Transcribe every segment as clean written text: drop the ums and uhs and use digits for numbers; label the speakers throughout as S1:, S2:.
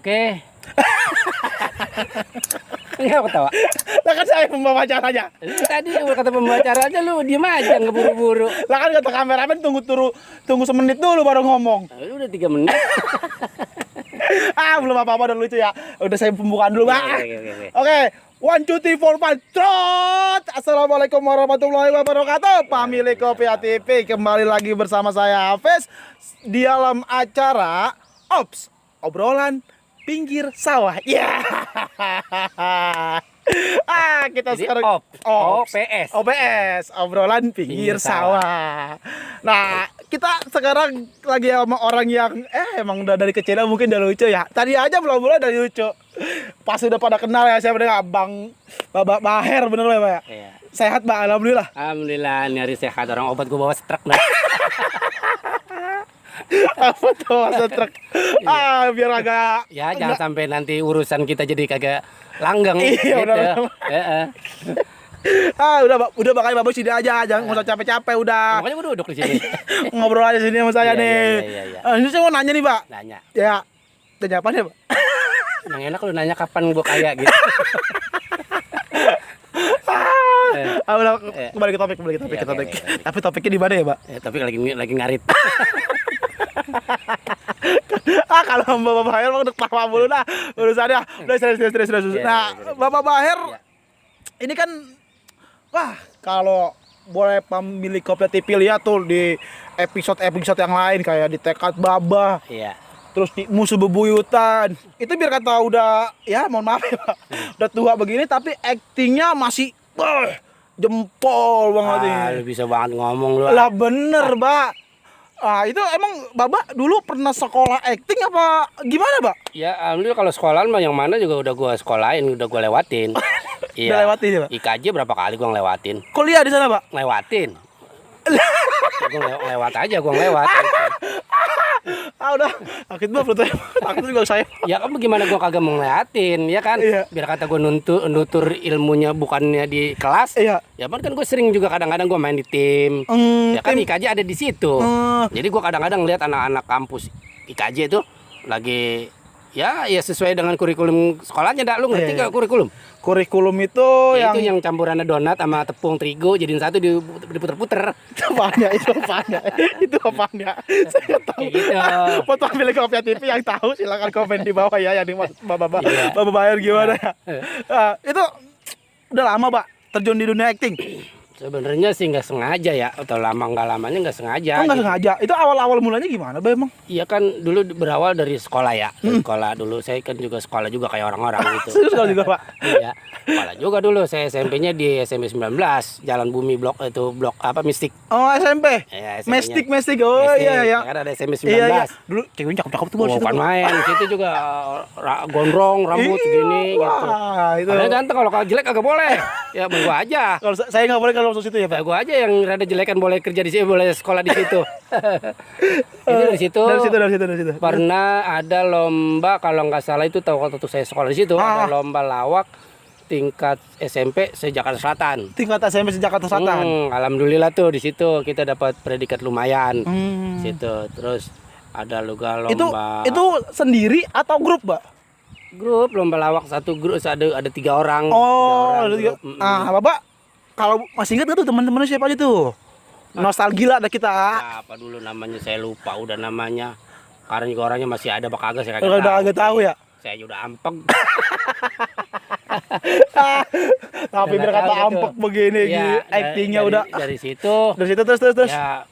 S1: Oke. Enggak ketawa.
S2: Lah kan saya pembawa acaranya.
S1: Tadi kata pembawa acara aja lu diem aja nggak buru-buru.
S2: Lah kan kata kameramen tunggu semenit dulu baru ngomong.
S1: Udah 3 menit.
S2: Belum apa-apa udah lucu ya. Udah saya pembukaan dulu, Bang. Oke. 1, 2, 3, 4, 5, trot. Assalamualaikum warahmatullahi wabarakatuh. Pemilik Kopiah TV kembali lagi bersama saya Hafiz di dalam acara Ops, obrolan pinggir sawah. Ya. Kita
S1: Jadi
S2: sekarang
S1: OPS.
S2: OPS, obrolan pinggir sawah. Nah, kita sekarang lagi sama orang yang emang udah dari kecil mungkin udah lucu ya. Tadi aja belum mulai dari lucu. Pas udah pada kenal ya, saya dengan Abang Bapak Baher, bener ya, Pak ya?
S1: Iya.
S2: Sehat, Pak, alhamdulillah.
S1: Alhamdulillah, nyari sehat. Orang obat gua bawa setrek nah.
S2: Apa tuh truk? Biar agak
S1: Ya jangan sampai nanti urusan kita jadi kagak langgeng.
S2: Iya,
S1: gitu.
S2: benar. Udah makanya Bapak sini aja, jangan nggak usah capek-capek udah.
S1: Makanya gua duduk di sini.
S2: Ngobrol aja sini sama saya
S1: Iya,
S2: nih.
S1: iya.
S2: Ini saya mau nanya nih, Pak.
S1: Nanya.
S2: Ya, tanya apa nih, Pak?
S1: Yang enak lu nanya kapan gua kaya gitu.
S2: Udah kembali ke topik.
S1: Iya,
S2: Topik.
S1: iya.
S2: Tapi topiknya di mana ya, Pak?
S1: Tapi lagi ngarit.
S2: Kalau Bapak Baher mau udah ketawa mulu dah urusannya. Udah serius. Nah, Bapak Baher ini kan kalau boleh pemilik Kopiah TV lihat tuh di episode yang lain kayak di Tekad Babah.
S1: Iya.
S2: Terus di Musuh Bebuyutan. Itu biar kata udah ya mohon maaf ya, Pak. Udah tua begini tapi aktingnya masih jempol banget ini.
S1: Lu bisa banget ngomong lu.
S2: Lah bener, Pak. Itu emang Bapak dulu pernah sekolah acting apa gimana, Pak?
S1: Ya, alhamdulillah kalau sekolahan mah yang mana juga udah gua sekolahin, udah gua lewatin. Iya.
S2: Udah lewatin ya, Pak?
S1: IKJ berapa kali gua ngelewatin?
S2: Kuliah di sana, Pak?
S1: Lewatin. Lewat aja gua ngelewat.
S2: Udah. Sakit banget perutnya. Takut juga saya.
S1: Ya kan bagaimana gua kagak mau ngeliatin, ya kan?
S2: Iya.
S1: Biar kata gua nutur ilmunya bukannya di kelas.
S2: Iya.
S1: Ya kan gua sering juga kadang-kadang gua main di tim. Ya kan
S2: tim.
S1: IKJ ada di situ. Jadi gua kadang-kadang lihat anak-anak kampus IKJ itu lagi ya sesuai dengan kurikulum sekolahnya. Lu ngerti nggak kurikulum?
S2: Kurikulum itu
S1: Ya, itu yang campurannya donat sama tepung terigu jadiin satu diputer-puter.
S2: Itu apanya? Saya nggak tahu.
S1: Kayak gitu.
S2: Buat pemilik Kopiah TV yang tahu silakan komen di bawah ya, yang di Bapak
S1: Iya.
S2: Baher gimana ya. Itu udah lama, Pak, terjun di dunia acting.
S1: Sebenarnya sih nggak sengaja ya, atau nggak lamanya nggak sengaja.
S2: Nggak
S1: gitu.
S2: sengaja. Itu awal mulanya gimana, Pak, emang?
S1: Iya kan dulu berawal dari sekolah ya. Dari sekolah dulu saya kan juga sekolah juga kayak orang-orang gitu.
S2: Serius kalau juga, Pak?
S1: Iya. Sekolah juga dulu. Saya SMP-nya di SMP 19, Jalan Bumi blok apa Mistik.
S2: Oh, SMP.
S1: Ya,
S2: Mestik. Oh,
S1: Mistik.
S2: iya.
S1: Kan ada SMP 19.
S2: Iya. Dulu ceweknya cakep tuh, Bos.
S1: Bukan main. Situ juga gondrong, rambut segini gitu.
S2: Wah, itu.
S1: Padahal ganteng, kalau jelek kagak boleh. Ya gua aja.
S2: Kalau saya nggak boleh kalau masuk situ ya, Pak.
S1: Ya gua aja yang rada jelekan boleh kerja di sini, boleh sekolah di situ. Itu dari situ.
S2: Dari situ.
S1: Pernah ada lomba, kalau nggak salah itu waktu saya sekolah di situ, ada lomba lawak tingkat SMP se-Jakarta Selatan.
S2: Tingkat SMP se-Jakarta Selatan.
S1: Alhamdulillah tuh di situ kita dapat predikat lumayan. Situ. Terus ada juga lomba.
S2: Itu sendiri atau grup, Pak?
S1: Grup lomba lawak, satu grup ada 3 orang.
S2: Ada 3. Bapak kalau masih ingat tuh teman-temannya siapa aja tuh? Nostalgia ada kita.
S1: Apa dulu namanya saya lupa udah namanya. Karena juga orangnya masih ada kagak saya kagak tahu.
S2: Udah agak tahu ya.
S1: Saya udah ampeg.
S2: Tapi berkata ampek begini
S1: Ya,
S2: aktingnya udah
S1: dari situ.
S2: Dari situ terus.
S1: Ya,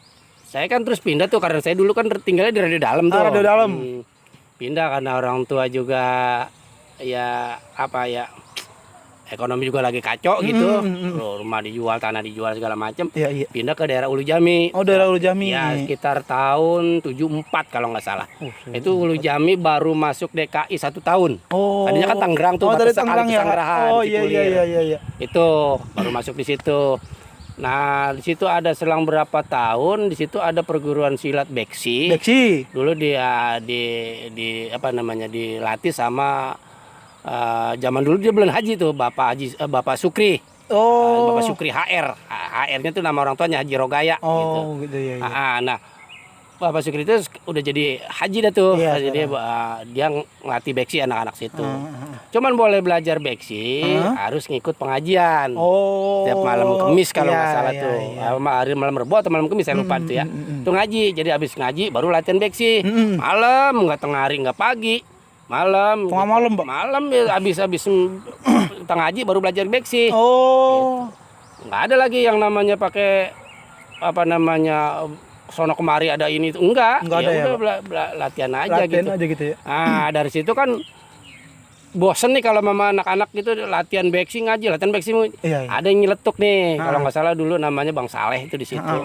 S1: saya kan terus pindah tuh karena saya dulu kan tinggalnya di Radio Dalam tuh.
S2: Radio Dalam.
S1: Pindah karena orang tua juga ya apa ya, ekonomi juga lagi kacau gitu. Rumah dijual, tanah dijual segala macam.
S2: Iya.
S1: Pindah ke daerah Ulu Jami.
S2: Oh, daerah Ulu Jami.
S1: Ya, sekitar tahun 74 kalau nggak salah. Itu Ulu Jami baru masuk DKI 1 tahun.
S2: Oh.
S1: Tadinya kan Tangerang tuh,
S2: dari
S1: batas
S2: Tangerang ya. Oh, iya.
S1: Itu baru masuk di situ. Nah, di situ ada selang berapa tahun, di situ ada perguruan silat Beksi. Dulu dia di apa namanya, dilatih sama zaman dulu dia bulan haji tuh Bapak Sukri. Bapak Sukri HR. HR-nya tuh nama orang tuanya Haji Rogaya gitu.
S2: Iya.
S1: Nah, Bapak Sukri itu udah jadi haji dah tuh.
S2: Iya,
S1: Jadi dia ngelatih beksi anak-anak situ. Cuman boleh belajar beksi, harus ngikut pengajian. Tiap malam Kemis kalau nggak salah tuh. Hari malam Rebo atau malam Kemis saya lupa tuh ya. Tuh ngaji. Jadi habis ngaji baru latihan beksi. Malam, nggak tengah hari, nggak pagi. Malam.
S2: Tengah malam, Pak.
S1: Malam ya habis tengah ngaji baru belajar beksi. Nggak ada lagi yang namanya pakai apa namanya sono kemari ada ini enggak
S2: ada ya,
S1: latihan aja gitu
S2: ya.
S1: Dari situ kan bosen nih kalau mama anak-anak gitu latihan beksi ngaji latihan beksi ada yang nyeletuk nih kalau nggak salah dulu namanya Bang Saleh itu di situ.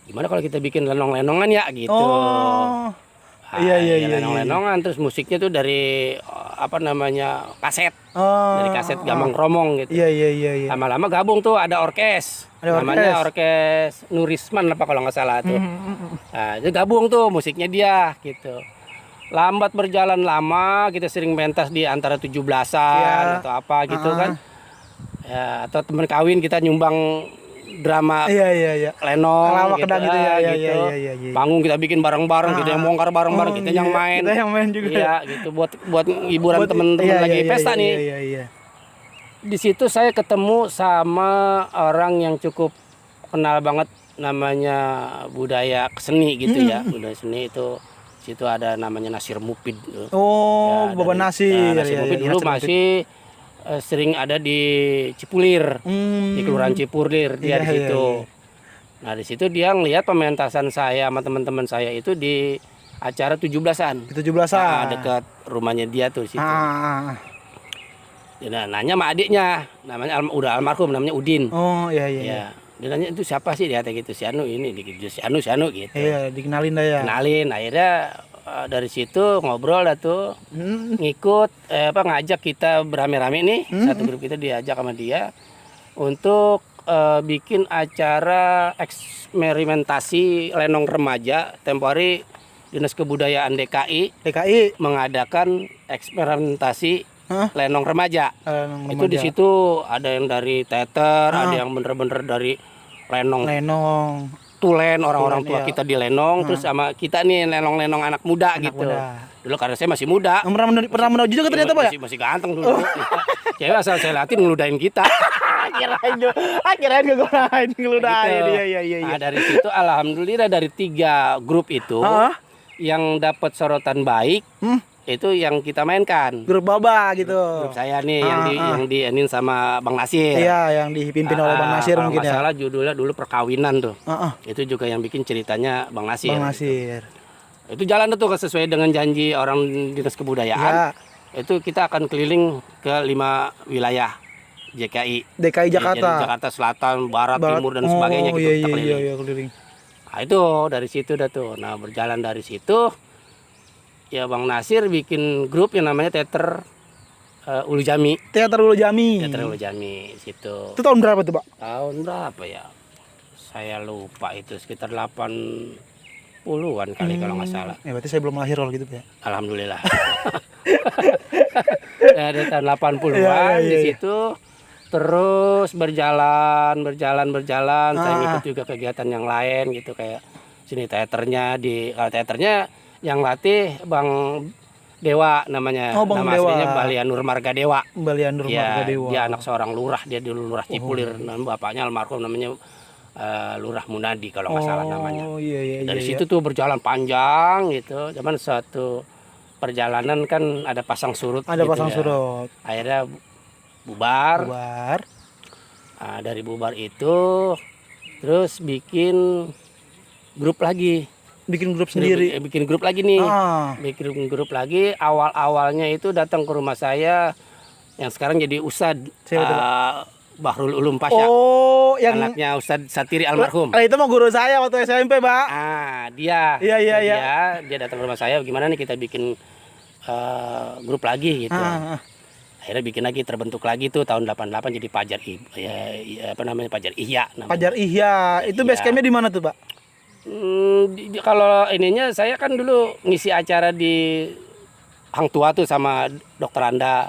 S1: Gimana kalau kita bikin lenong-lenongan ya gitu. Lenong-lenongan terus musiknya tuh dari apa namanya kaset. Dari kaset Gambang Kromong gitu.
S2: Iya.
S1: Lama-lama gabung tuh ada orkes. Namanya orkes Nurisman apa kalau nggak salah tuh. Nah, itu gabung tuh musiknya dia gitu. Lambat berjalan lama kita sering pentas di antara 17-an atau apa gitu kan. Ya, atau teman kawin kita nyumbang drama lenong
S2: lawak
S1: gitu,
S2: gitu ya.
S1: Iya. Panggung kita bikin bareng-bareng kita yang bongkar bareng-bareng kita yang main.
S2: Kita yang main juga.
S1: Iya gitu buat hiburan teman-teman lagi pesta nih.
S2: Iya.
S1: Di situ saya ketemu sama orang yang cukup kenal banget namanya budaya seni gitu ya. Budaya seni itu situ ada namanya Nasir Mupid.
S2: Bapak Nasir.
S1: Nasir Mupid dulu masih sering ada di Cipulir, di Kelurahan Cipulir dia di situ. Nah di situ dia ngelihat pementasan saya sama teman-teman saya itu di acara 17-an.
S2: 17-an.
S1: Dekat rumahnya dia tuh di situ. Dia nanya sama adiknya, namanya udah almarhum, namanya Udin.
S2: Iya.
S1: Dia nanya itu siapa sih dia gitu, si Anu ini, si Anu gitu.
S2: Iya, dikenalin dah ya.
S1: Kenalin, akhirnya dari situ ngobrol dah tuh, ngikut, ngajak kita beramai-ramai nih, satu grup kita diajak sama dia untuk bikin acara eksperimentasi lenong remaja. Tempo hari Dinas Kebudayaan DKI mengadakan eksperimentasi lenong remaja. Itu di situ ada yang dari teater, ada yang bener-bener dari lenong. Tulen orang-orang tua kita di lenong, terus sama kita nih lenong-lenong anak muda gitu. Dulu karena saya masih muda.
S2: Pernah menuju juga ternyata Pak ya?
S1: Masih ganteng dulu. Cewek asal saya latih ngeludahin kita.
S2: Kirain ngeludahin. Iya.
S1: Nah, dari situ alhamdulillah dari 3 grup itu yang dapat sorotan baik. Itu yang kita mainkan.
S2: Grup Baba gitu.
S1: Grup saya nih yang dianin sama Bang Nasir.
S2: Iya, yang dipimpin oleh Bang Nasir mungkin ya.
S1: Masalah judulnya dulu perkawinan tuh. Itu juga yang bikin ceritanya Bang Nasir. Itu jalan tuh sesuai dengan janji orang Dinas Kebudayaan. Itu kita akan keliling ke 5 wilayah DKI
S2: Jakarta.
S1: Jadi Jakarta Selatan, Barat, Timur dan sebagainya gitu kita keliling.
S2: Iya, keliling.
S1: Nah, itu dari situ dah tuh. Nah, berjalan dari situ ya Bang Nasir bikin grup yang namanya Teater Ulu Jami.
S2: Teater Ulu Jami
S1: situ.
S2: Itu tahun berapa tuh, Pak?
S1: Tahun berapa ya? Saya lupa itu sekitar 80-an kali kalau nggak salah.
S2: Ya berarti saya belum lahir kalau gitu, Pak.
S1: Alhamdulillah. Dari tahun 80-an di situ terus berjalan. Saya ikut juga kegiatan yang lain gitu kayak sini teaternya kalau teaternya yang latih Bang Dewa namanya. Nama aslinya Balianur Marga Dewa. Dia anak seorang lurah, dia dulu lurah Cipulir. Bapaknya almarhum namanya Lurah Munadi kalau nggak salah namanya. Dari situ tuh berjalan panjang gitu. Cuman suatu perjalanan kan ada pasang surut.
S2: Surut.
S1: Akhirnya bubar. Dari bubar itu terus bikin grup lagi.
S2: Bikin grup sendiri.
S1: Bikin grup lagi nih. Bikin grup lagi. Awal-awalnya itu datang ke rumah saya yang sekarang jadi Ustad Bahrul Ulum Pasha. Yang anaknya Ustad Satiri almarhum.
S2: Itu mah guru saya waktu SMP, Pak.
S1: Dia.
S2: Iya.
S1: Dia datang ke rumah saya, gimana nih kita bikin grup lagi gitu. Akhirnya bikin lagi, terbentuk lagi tuh tahun 88 jadi Pajar Pajar Ihya namanya.
S2: Pajar Ihya. Itu base campnya di mana tuh, Pak?
S1: Kalau ininya saya kan dulu ngisi acara di Hang Tua tuh sama Dokter Anda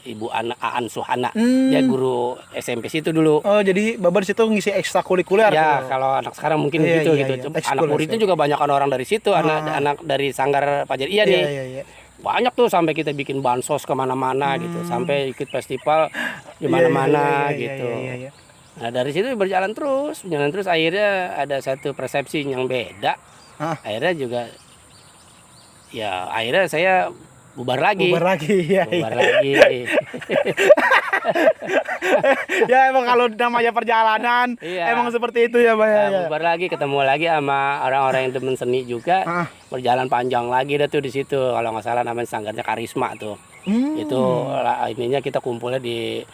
S1: Ibu Aan Suhana. Dia guru SMP situ dulu.
S2: Oh, jadi Babar situ ngisi ekstrakurikuler.
S1: Ya, kalau anak sekarang mungkin begitu gitu. Anak muridnya juga banyak orang dari situ, anak dari Sanggar Pajar nih.
S2: Iya.
S1: Banyak tuh, sampai kita bikin bansos kemana-mana gitu, sampai ikut festival di mana-mana gitu.
S2: Iya.
S1: Nah, dari situ berjalan terus, akhirnya ada satu persepsi yang beda. Akhirnya juga ya akhirnya saya bubar lagi.
S2: Iya.
S1: Lagi.
S2: Ya emang kalau namanya perjalanan emang seperti itu ya, Pak. Ya.
S1: Bubar lagi, ketemu lagi sama orang-orang yang demen seni juga. Berjalan panjang lagi dah tuh di situ. Kalau nggak salah namanya Sanggarnya Karisma tuh. Itu ininya kita kumpulnya di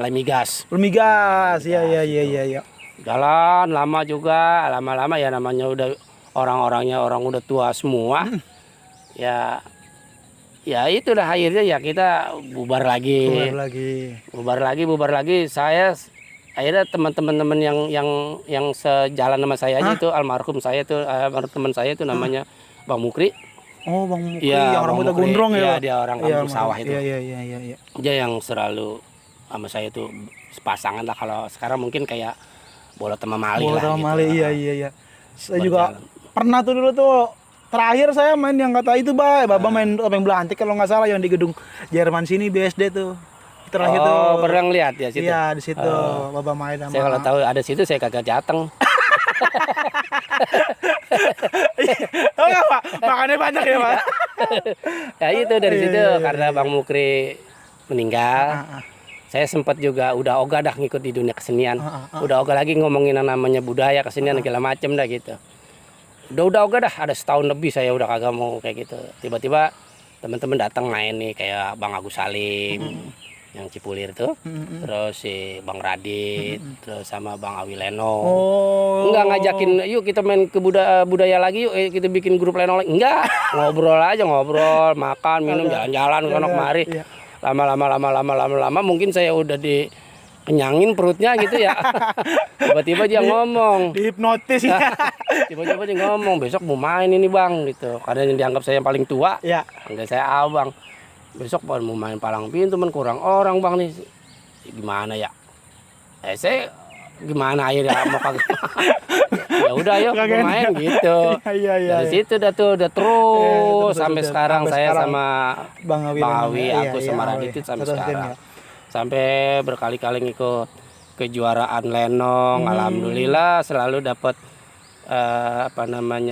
S1: Lemigas.
S2: Iya.
S1: Jalan lama juga, lama-lama ya namanya udah orang-orangnya orang udah tua semua. Ya itulah akhirnya ya kita bubar lagi. Saya akhirnya teman-teman yang sejalan sama saya aja itu almarhum teman saya itu namanya Bang Mukri.
S2: Oh, Bang Mukri yang rambutnya gondrong ya.
S1: Dia orang kampung sawah itu.
S2: Iya.
S1: Dia yang selalu sama saya itu sepasangan lah. Kalau sekarang mungkin kayak Bolot sama Mali lah gitu.
S2: Iya. Saya juga pernah tuh dulu tuh. Terakhir saya main yang kata itu, Baba main topeng belantik kalau nggak salah yang di gedung Jerman sini BSD tuh. Terakhir tuh.
S1: Pernah ngeliat ya situ.
S2: Iya, di situ Baba main sama.
S1: Saya kalau tahu ada situ saya kagak datang.
S2: Oh enggak, Pak. Makannya banyak ya, Pak.
S1: Ya itu dari situ karena Bang Mukri meninggal. Saya sempat juga udah ogah dah ngikut di dunia kesenian. Udah ogah lagi ngomongin yang namanya budaya kesenian segala macem dah gitu. Udah ogah dah, ada setahun lebih saya udah kagak mau kayak gitu. Tiba-tiba teman-teman datang main nih kayak Bang Agus Salim yang Cipulir tuh, terus si Bang Radit, terus sama Bang Awi Leno. Enggak ngajakin, yuk kita main ke budaya lagi, yuk kita bikin grup Leno lagi. Enggak, ngobrol aja, makan, minum, jalan-jalan ke kemari. Lama-lama mungkin saya udah kenyangin perutnya gitu ya. Tiba-tiba dia ngomong,
S2: dihipnotis ya.
S1: Tiba-tiba dia ngomong, besok mau main ini Bang gitu. Karena yang dianggap saya yang paling tua, enggak saya abang. Besok mau main palang pintu kurang orang Bang nih. Gimana ya? Saya gimana akhirnya mau kagak. Ya udah yuk main gitu. Dari situ udah terus sampai sekarang saya sama Bang Awi, aku sama Radit sampai sekarang. Sampai berkali-kali ngikut kejuaraan Lenong, alhamdulillah selalu dapat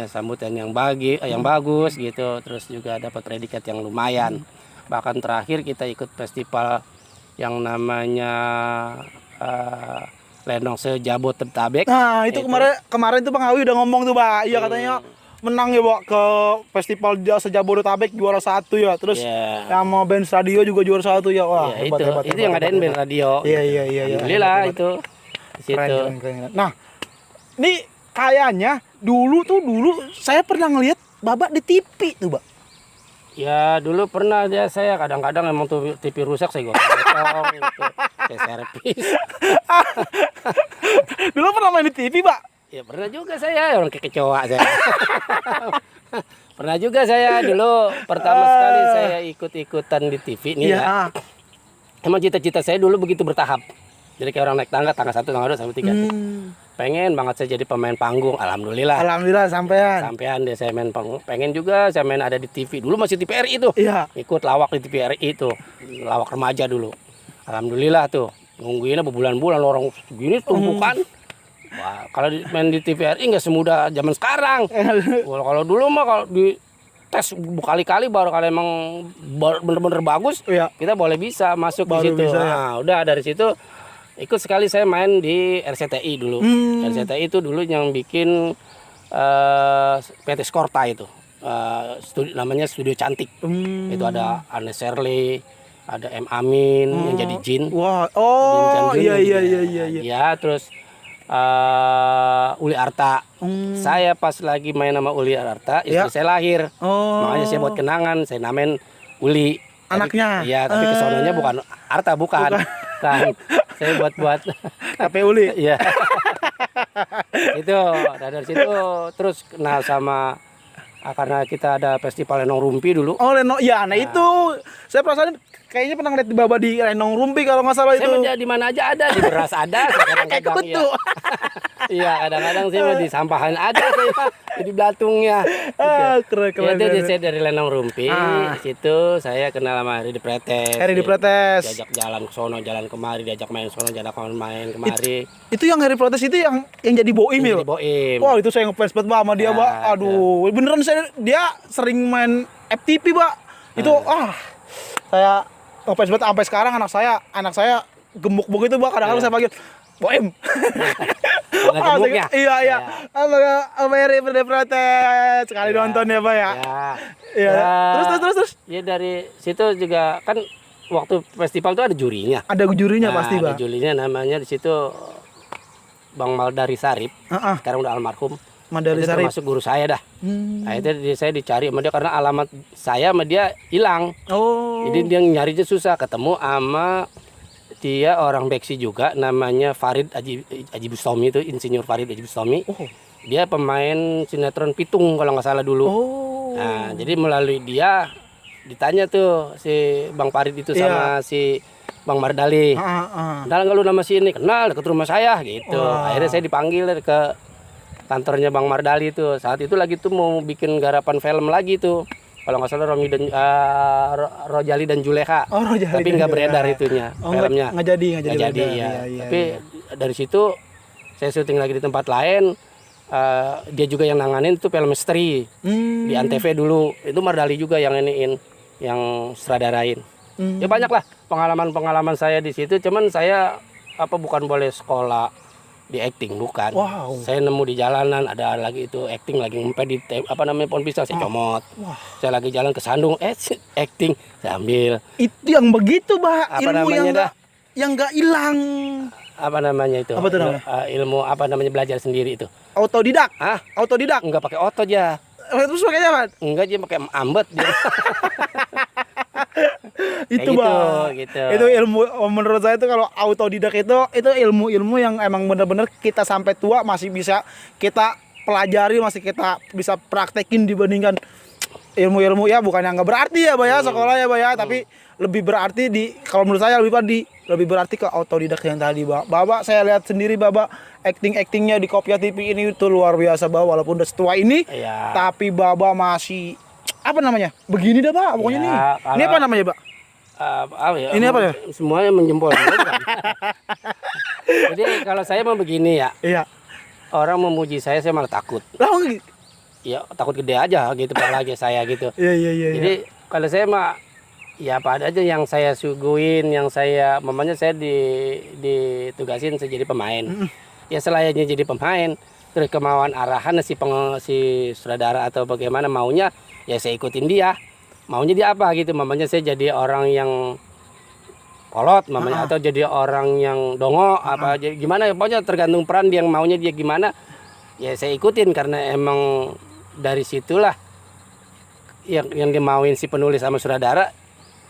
S1: sambutan yang bagus gitu, terus juga dapat predikat yang lumayan. Bahkan terakhir kita ikut festival yang namanya Lenong Sejabodetabek.
S2: Nah, itu kemarin tuh Bang Awi udah ngomong tuh, Pak. Iya katanya menang ya, Pak, ke festival Sejabodetabek juara 1 ya. Terus sama band radio juga juara 1 ya. Wah,
S1: hebat, itu yang ngadain band radio.
S2: Iya.
S1: Alhamdulillah itu.
S2: Keren. Nah, ini kayaknya dulu saya pernah ngelihat Babak di TV tuh, Pak.
S1: Ya dulu pernah ya, saya kadang-kadang emang tuh TV rusak saya gotong gitu. Saya servis.
S2: Dulu pernah main di TV, Pak?
S1: Ya pernah juga saya, orang kayak kecoa saya. Pernah juga saya dulu pertama sekali saya ikut-ikutan di TV nih ya. Emang cita-cita saya dulu begitu bertahap. Jadi kayak orang naik tangga 1, tangga 2, sampai 3. Pengen banget saya jadi pemain panggung, alhamdulillah.
S2: Alhamdulillah sampean
S1: deh saya main panggung. Pengen juga saya main ada di TV. Dulu masih TVRI itu. Ikut lawak di TVRI itu. Lawak remaja dulu. Alhamdulillah tuh. Nungguinnya berbulan-bulan orang segini tumpukan. Wah, kalau main di TVRI nggak semudah zaman sekarang. Kalau dulu mah kalau di tes berkali-kali baru kalau emang bener-bener bagus, kita boleh bisa masuk baru di situ. Nah, udah dari situ ikut sekali saya main di RCTI dulu. RCTI itu dulu yang bikin PT Skorta itu. Namanya Studio Cantik. Itu ada Anne Shirley, ada M Amin yang jadi Jin.
S2: Wah, iya.
S1: Ya, terus Uli Arta. Saya pas lagi main sama Uli Arta, istri saya lahir. Makanya saya buat kenangan, saya namain Uli.
S2: Anaknya?
S1: Iya, tapi kesononya bukan Arta, bukan. Kan saya buat
S2: HP Uli.
S1: Iya. Itu dari situ terus kenal sama karena kita ada festival Lenong Rumpi dulu.
S2: Oh, Lenong. Ya, nah itu saya perasaan kayaknya pernah ngeliat Baba di Lenong Rumpi kalau nggak salah itu.
S1: Saya di mana aja ada, di beras ada, kadang-kadang ya. Iya, kadang-kadang saya di sampahan ada saya di belatungnya.
S2: Keren.
S1: Ya, itu saya dari Lenong Rumpi. Di situ saya kenal sama Heri Pretes. Diajak jalan ke sono, jalan kemari, diajak main sono, jalan main kemari.
S2: Itu yang Heri Pretes itu yang jadi boim ya?
S1: Jadi boim.
S2: Wah, itu saya ngefans banget sama dia, Pak. Aduh, beneran dia sering main FTP, Pak. Itu saya ngefans banget sampai sekarang anak saya gemuk begitu, Pak. Kadang-kadang saya panggil boim. Iya. Sama Heri Pretes sekali nonton ya, Pak ya. Iya. Terus.
S1: Ya dari situ juga kan waktu festival itu ada jurinya.
S2: Ada jurinya pasti, Pak.
S1: Ada jurinya, namanya di situ Bang Maldari Sarip. Sekarang udah almarhum.
S2: Maldari Sarip
S1: termasuk guru saya dah. Nah, itu saya dicari sama dia karena alamat saya sama dia hilang. Jadi dia nyarinya susah, ketemu sama dia orang Beksi juga, namanya Farid Aji Bustomi, itu Insinyur Farid Aji Bustomi. Dia pemain sinetron Pitung kalau nggak salah dulu. Nah, jadi melalui dia ditanya tuh si Bang Farid itu sama si Bang Mardali. Kenal nggak lu nama si ini? Kenal, deket rumah saya gitu. Akhirnya saya dipanggil ke kantornya Bang Mardali tuh. Saat itu lagi tuh mau bikin garapan film lagi tuh. Kalau nggak salah Rojali dan Juleha. Tapi nggak beredar itunya filmnya.
S2: Nggak jadi
S1: ya. Tapi dari situ saya syuting lagi di tempat lain. Dia juga yang nanganin tuh film misteri di Antv dulu. Itu Mardali juga yang iniin, yang sutradarain. Ya banyak lah pengalaman saya di situ. Cuman saya bukan boleh sekolah di acting, bukan. Saya nemu di jalanan ada lagi itu acting, lagi ngempet di pohon pisang, saya comot. Saya lagi jalan ke Sandung, acting saya ambil.
S2: Itu yang begitu, Pak. Ilmu yang nggak hilang.
S1: Apa namanya itu?
S2: Apa tuh namanya?
S1: Ilmu belajar sendiri itu.
S2: Autodidak. Autodidak.
S1: Enggak pakai otot aja.
S2: Terus pakainya apa?
S1: Enggak, dia pakai ambet dia.
S2: Itu, Bang.
S1: Gitu.
S2: Itu ilmu, menurut saya itu kalau autodidak itu ilmu-ilmu yang emang benar-benar kita sampai tua masih bisa kita pelajari, masih kita bisa praktekin dibandingkan ilmu-ilmu ya bukan yang nggak berarti ya, Bang ya, sekolah ya, Bang ya, tapi lebih berarti kalau menurut saya lebih berarti ke autodidak yang tadi, Bang. Bapak saya lihat sendiri Bapak actingnya di Kopia TV ini itu luar biasa, Bang, walaupun udah setua ini, tapi Bapak masih begini dah, Pak, pokoknya nih. Ini apa namanya, Pak? Ini apa ya?
S1: Semuanya menjempol. Jadi kalau saya mau begini ya.
S2: Iya.
S1: Orang memuji saya malah takut. Ya takut gede aja gitu apalagi saya gitu.
S2: Iya.
S1: Jadi kalau saya mah ya apa aja yang saya suguhin, yang saya saya ditugasin saya jadi pemain. Ya selayaknya jadi pemain. Terus kemauan arahan si sutradara atau bagaimana maunya, ya saya ikutin dia. Maunya dia apa gitu, saya jadi orang yang kolot atau jadi orang yang dongo jadi gimana, pokoknya tergantung peran dia, yang maunya dia gimana ya saya ikutin, karena emang dari situlah yang dimauin si penulis sama sutradara.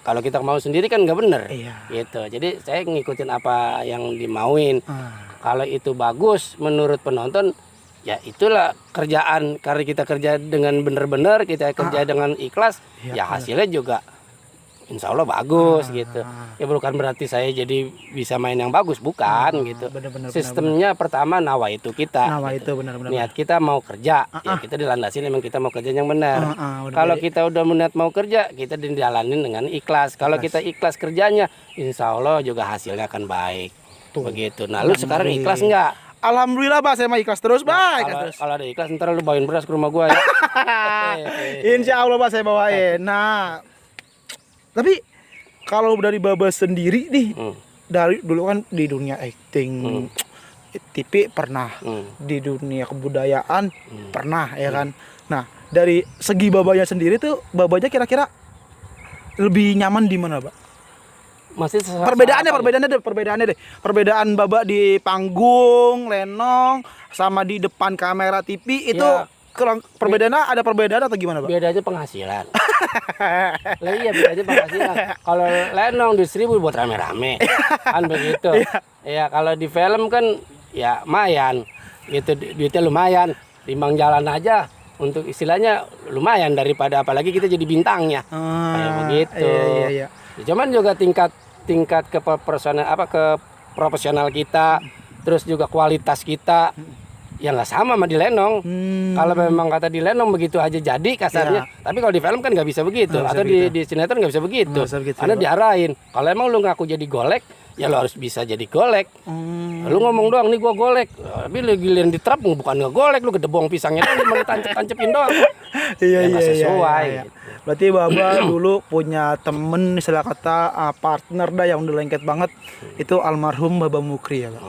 S1: Kalau kita mau sendiri kan nggak bener gitu. Jadi saya ngikutin apa yang dimauin. Kalau itu bagus menurut penonton, ya itulah kerjaan, karena kita kerja dengan benar-benar, kita kerja dengan ikhlas, ya hasilnya juga insya Allah bagus gitu. Ya bukan berarti saya jadi bisa main yang bagus, bukan gitu. Sistemnya pertama nawa itu kita. Gitu. Niat kita mau kerja, ya kita dilandasin emang kita mau kerja yang benar. Kalau kita udah niat mau kerja, kita dijalanin dengan ikhlas. Kalau kita ikhlas kerjanya, insya Allah juga hasilnya akan baik. Begitu. Nah, lu sekarang ikhlas nggak?
S2: Alhamdulillah, Pak, saya mah ikhlas terus, Pak.
S1: Kalau ada ikhlas ntar lu bawain beras ke rumah gua ya.
S2: Insya Allah, Pak, saya bawain. Nah, tapi kalau dari Baba sendiri nih, dari dulu kan di dunia acting, TV pernah, di dunia kebudayaan pernah, ya kan. Nah, dari segi Babanya sendiri tuh, Babanya kira-kira lebih nyaman di mana, Pak? Perbedaannya deh. Perbedaan Baba di panggung, Lenong, sama di depan kamera TV itu perbedaannya ada perbedaan atau gimana, Pak?
S1: Bedanya penghasilan. Bedanya penghasilan. Kalau Lenong distribusi buat rame-rame, kan begitu. Ya kalau di film kan ya lumayan, gitu duitnya lumayan. Timbang jalan aja untuk istilahnya lumayan daripada apalagi kita jadi bintangnya. Kayak begitu.
S2: Iya.
S1: Cuman juga tingkat ke profesional kita, terus juga kualitas kita ya nggak sama di Lenong. Kalau memang kata di Lenong begitu aja jadi kasarnya. Tapi kalau di film kan nggak bisa begitu, atau di sinetron nggak bisa begitu. Karena diarahin. Kalau emang lu ngaku jadi golek, ya lo harus bisa jadi golek. Lu ngomong doang nih gua golek, tapi lu giliran diterap bukan ngegolek, lu gedebong pisangnya doang, mau tancep-tancepin doang.
S2: Iya.
S1: Sesuai. Gitu.
S2: Berarti Baba dulu punya temen istilah kata partner dah yang udah lengket banget. Itu almarhum Baba Mukri ya, Pak.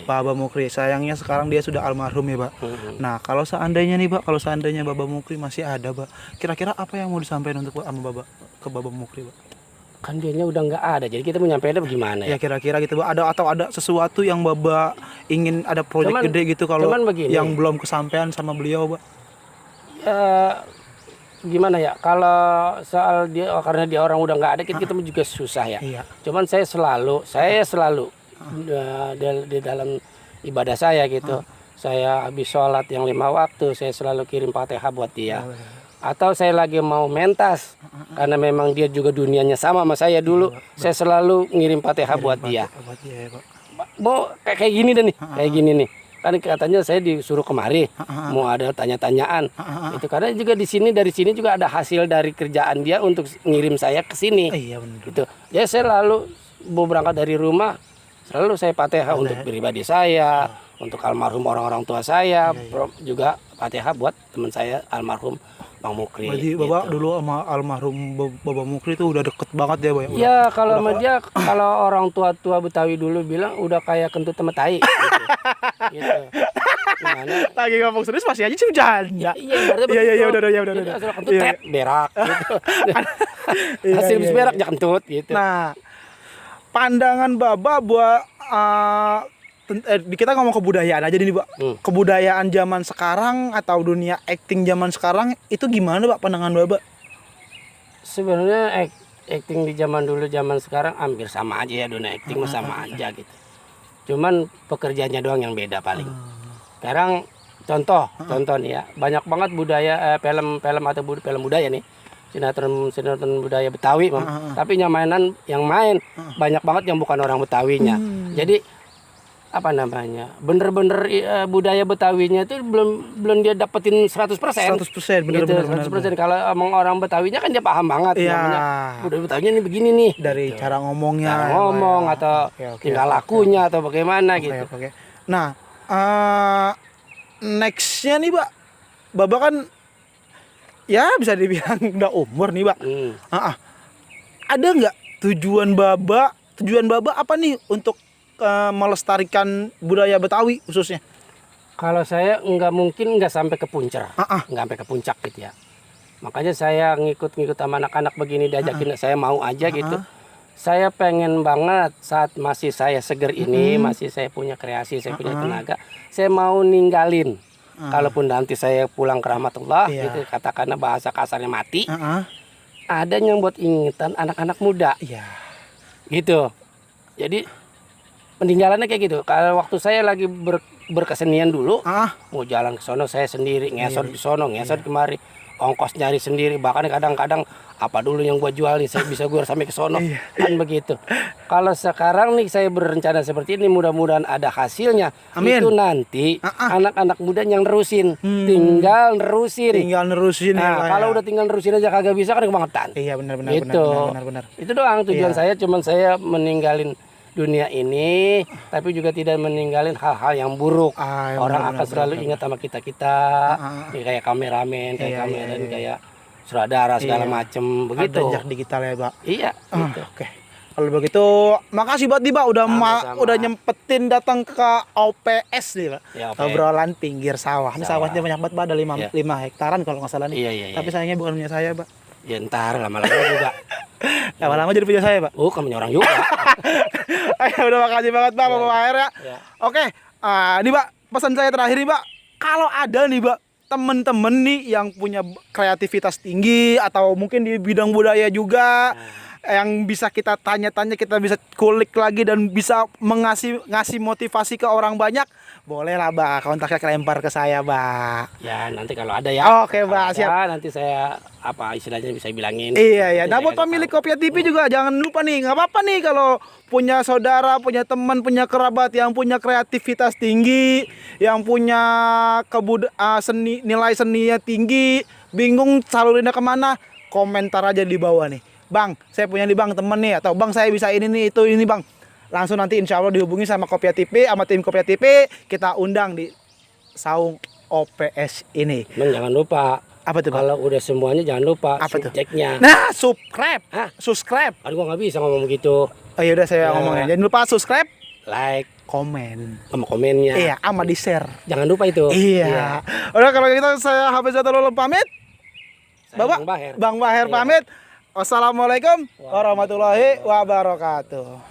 S2: Baba Mukri. Sayangnya sekarang dia sudah almarhum ya, Pak. Nah, kalau seandainya nih, Pak, Baba Mukri masih ada, Pak. Kira-kira apa yang mau disampaikan untuk ke Baba Mukri, Pak?
S1: Kan dianya udah nggak ada, jadi kita mau nyampein bagaimana ya?
S2: Ya kira-kira gitu, Pak. Ada sesuatu yang Baba ingin ada proyek gede gitu kalau yang belum kesampaian sama beliau, Pak?
S1: Gimana ya, kalau soal dia karena dia orang udah nggak ada, kita juga susah ya. Cuman saya selalu di dalam ibadah saya gitu, saya habis sholat yang 5 waktu saya selalu kirim Fatihah buat dia. Atau saya lagi mau mentas karena memang dia juga dunianya sama saya dulu, saya selalu ngirim Fatihah buat dia. Mau kayak gini deh nih, kayak gini nih. Kan katanya saya disuruh kemari mau ada tanya-tanyaan itu, karena juga dari sini juga ada hasil dari kerjaan dia untuk ngirim saya ke sini. Gitu ya, saya lalu mau berangkat dari rumah selalu saya Fatihah untuk pribadi saya, untuk almarhum orang-orang tua saya, juga Fatihah buat teman saya almarhum Bang Mukri.
S2: Berarti Bapak dulu sama almarhum Baba Mukri itu udah deket banget ya, Pak?
S1: Ya kalau sama dia, kalau orang tua-tua Betawi dulu bilang udah kayak kentut sama tai. Gitu. Gimana?
S2: Lagi ngomong serius masih aja sih hujan.
S1: Iya, udah. Kentut tep berak gitu. Hasil bis berak jangan kentut gitu.
S2: Nah, pandangan Baba buat kita ngomong kebudayaan aja nih, Pak. Kebudayaan zaman sekarang atau dunia acting zaman sekarang itu gimana, Pak, pandangan Baba?
S1: Sebenarnya acting di zaman dulu zaman sekarang hampir sama aja ya, dunia acting sama aja gitu. Cuman pekerjaannya doang yang beda paling. Sekarang contoh nih ya, banyak banget budaya film budaya nih. Sinetron budaya Betawi, tapi yang main banyak banget yang bukan orang Betawinya. Jadi bener-bener budaya Betawinya itu belum dia dapetin 100%. 100%,
S2: bener-bener.
S1: 100%. Kalau emang orang Betawinya kan dia paham banget. Budaya Betawinya ini begini nih.
S2: Dari gitu. Cara ngomongnya.
S1: Atau tingkah lakunya atau bagaimana gitu.
S2: Nah, nextnya nih, Pak. Baba kan ya bisa dibilang udah umur nih, Pak. Ada nggak tujuan Baba apa nih untuk melestarikan budaya Betawi khususnya?
S1: Kalau saya nggak sampai ke puncak, nggak sampai ke puncak gitu ya. Makanya saya ngikut sama anak-anak begini, diajakin saya mau aja gitu. Saya pengen banget saat masih saya seger ini, masih saya punya kreasi, saya punya tenaga, saya mau ninggalin. Kalaupun nanti saya pulang ke rahmatullah, gitu, katakanlah bahasa kasarnya mati, ada yang buat ingetan anak-anak muda, gitu. Jadi peninggalannya kayak gitu. Kalau waktu saya lagi berkesenian dulu, mau jalan ke sono saya sendiri, ngesot di sono, ngesot kemari, ongkos nyari sendiri. Bahkan kadang-kadang apa dulu yang gua jual nih, saya bisa gua sampai ke sono, kan begitu. Kalau sekarang nih saya berencana seperti ini, mudah-mudahan ada hasilnya. Amin. Itu nanti anak-anak muda yang nerusin, tinggal nerusin. Nah, kalau udah tinggal nerusin aja kagak bisa kan kebangetan.
S2: Iya, benar.
S1: Gitu. Benar. Itu doang tujuan saya, cuman saya meninggalin dunia ini, tapi juga tidak meninggalin hal-hal yang buruk. Orang akan selalu ingat sama kita kayak kameramen, kayak kayak sutradara segala macem begitu.
S2: Ada jejak digital ya, Pak.
S1: Iya. Gitu.
S2: Oke. Kalau begitu, makasih banget nih, Pak, udah nyempetin datang ke OPS nih, Pak.
S1: Ya,
S2: obrolan pinggir sawah. Ini sawahnya banyak banget, Pak, ada 5 hektaran kalau nggak salah nih.
S1: Iya.
S2: Tapi sayangnya bukan punya saya, Pak.
S1: Ya ntar lama-lama juga.
S2: Lama-lama jadi punya saya, Pak.
S1: Kamu orang juga.
S2: Udah makasih banget, Pak, Bapak Air ya. Oke, ini, Pak, pesan saya terakhir nih, Pak. Kalau ada nih, Pak, temen-temen nih yang punya kreativitas tinggi atau mungkin di bidang budaya juga, yang bisa kita tanya-tanya, kita bisa kulik lagi dan bisa ngasih motivasi ke orang banyak, Boleh lah, Bang. Kontaknya lempar ke saya, Bang.
S1: Ya, nanti kalau ada ya.
S2: Oke, Bang,
S1: Kalau
S2: siap.
S1: ada, nanti saya apa istilahnya bisa bilangin.
S2: Iya, iya.
S1: Nanti
S2: Nah,
S1: saya
S2: buat
S1: kasih
S2: pemilik
S1: tahu.
S2: Kopiah TV juga jangan lupa nih, nggak apa-apa nih kalau punya saudara, punya teman, punya kerabat yang punya kreativitas tinggi, yang punya nilai seninya tinggi, bingung salurinnya kemana, komentar aja di bawah nih. Bang, saya punya nih Bang temen nih, atau Bang saya bisa ini nih, itu ini Bang. Langsung nanti insya Allah dihubungi sama Kopiah TV, sama tim Kopiah TV, kita undang di saung OPS ini.
S1: Cuman jangan lupa.
S2: Apa tuh, Bang?
S1: Kalau udah semuanya jangan lupa
S2: Apa tuh?
S1: subjeknya.
S2: Nah, subscribe.
S1: Hah?
S2: Subscribe.
S1: Kan gua nggak bisa ngomong begitu.
S2: Oh yaudah saya
S1: Ya.
S2: ngomongnya. Jangan lupa subscribe,
S1: Like
S2: komen.
S1: sama komennya.
S2: Iya, sama di share.
S1: Jangan lupa itu.
S2: Iya. Udah kalau gitu saya Hafiz Zatalul pamit.
S1: Saya
S2: Bapak
S1: Bang Baher.
S2: Bang Baher
S1: Iya.
S2: pamit. Wassalamualaikum warahmatullahi wabarakatuh.